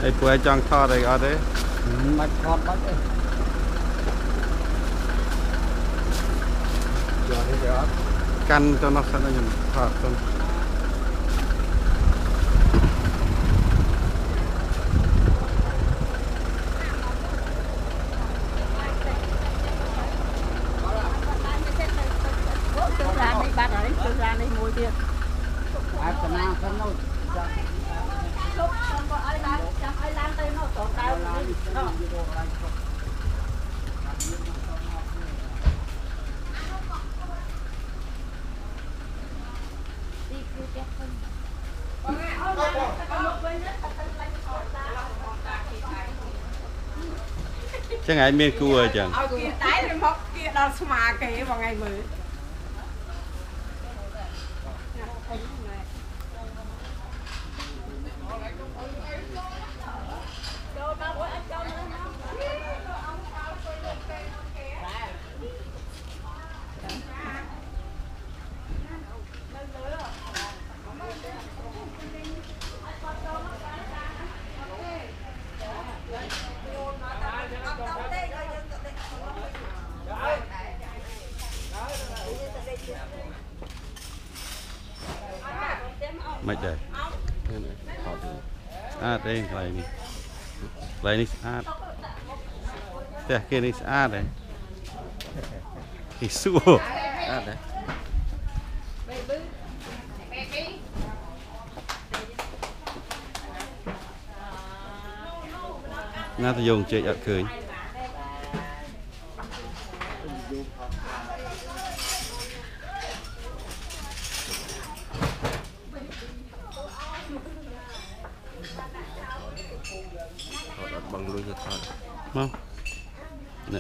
ai bữa chọn thọ đây ở đấy mạch thọt bắt đấy căn cho nó sẵn là nhầm thọ xong chẳng ai miên cua chẳng kia tái rồi móc kia đó mà cái vào ngày mới mấy đây đây lại này kia này đấy thì xua đấy nga ta dùng chơi ở cười bằng lưới thật không nè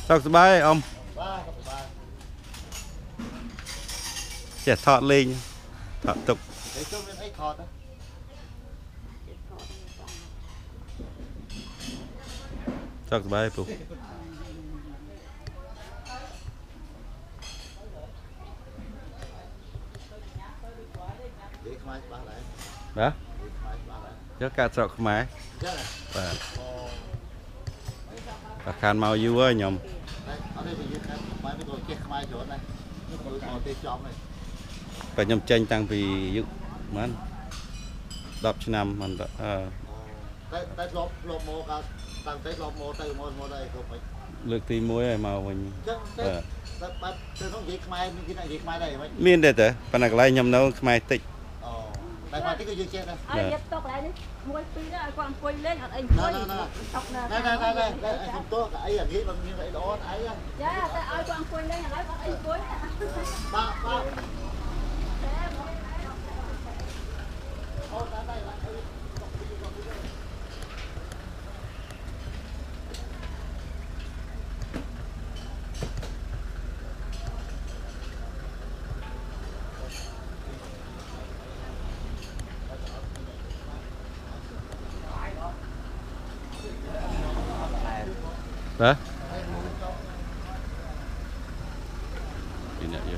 sao sờ bay ông trẻ thọt lên thọt tục sao sờ bay phụ đó cho cả sọc máy và khăn màu vui ơi nhom phải nhom tranh tăng vì dựng món đọc cho năm mình lực thì muối màu mình miên đây thế phần này lại nhom nấu mai tịch tại mà cái dương chết đây. Ai nhập tóc lại đi. Mua phi đó ai quan quay lên hạt anh quay. Tóc nè. Đây không tốt ấy là nghĩ bằng như vậy đó ấy. Dạ, tại ai quan quay lên hạt anh quay. Ba. đó ini ya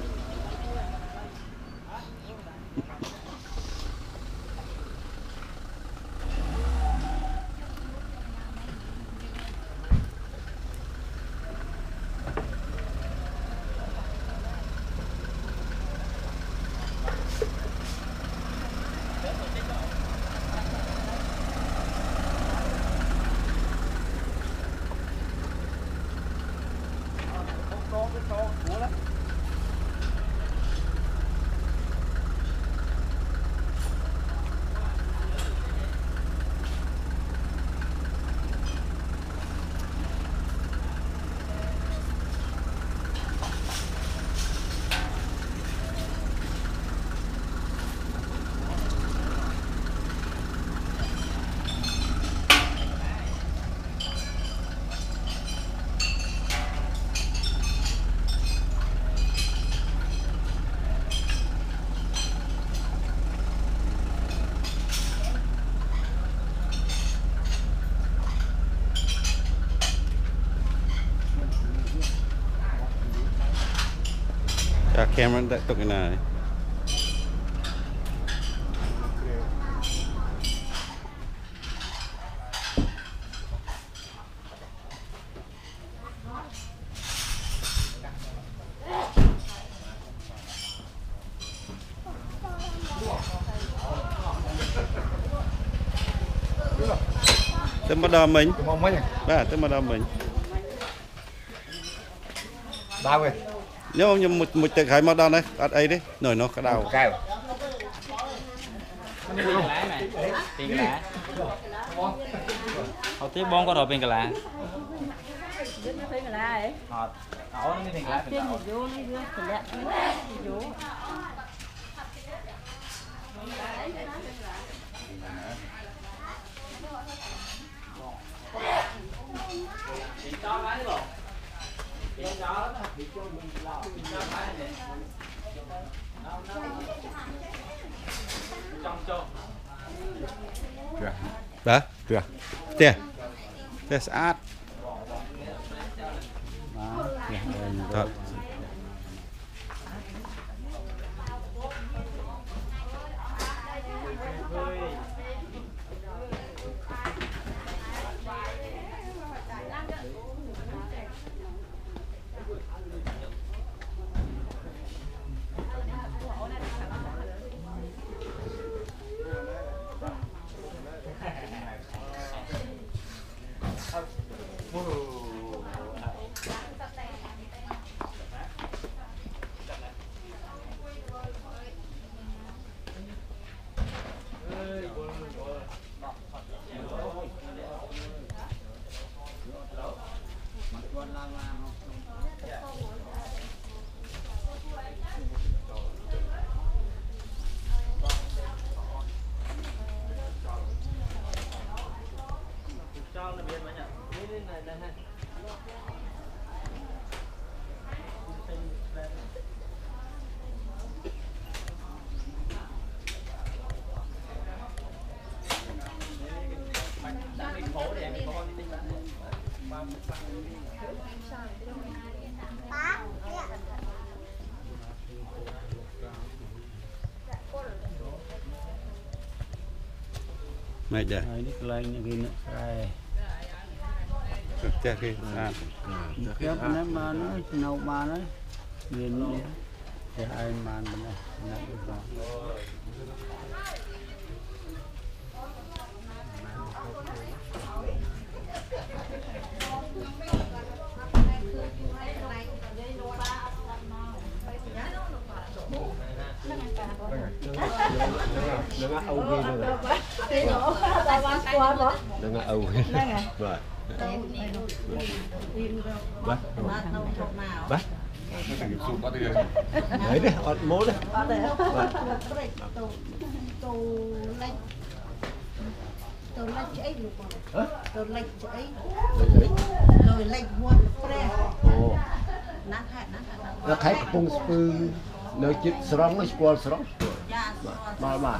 ta kem nó tục cái này tới bắt đầu mình ba tới bắt đầu mình đau rồi nếu không một chợ khai mà đau đấy ăn ấy đấy nổi nó cái đau cay tiền lá họ tiếp bón có rồi tiền lá Biết nó thấy người la ấy. họ nó tiền lá Trên một vô nó đưa phải lẹ vô. đó tiền tiền sát thật mày đây ini kelai ni kena sai chết khi à cái này mà nó nấu mà nó miền này thì ai mà bên này nó được rồi Dengan au ghi rồi. Dengan au. Rồi. Bắt. Bắt. Đấy đấy, ọt mố đấy. Tôi lấy cháy luôn con. Hả? Tôi lấy cháy. Đấy. Rồi lấy muôn pre. Ồ. Nát hạt. Nó thấy cái bông spư nơi chít srong nó squall srong. Dạ. Mà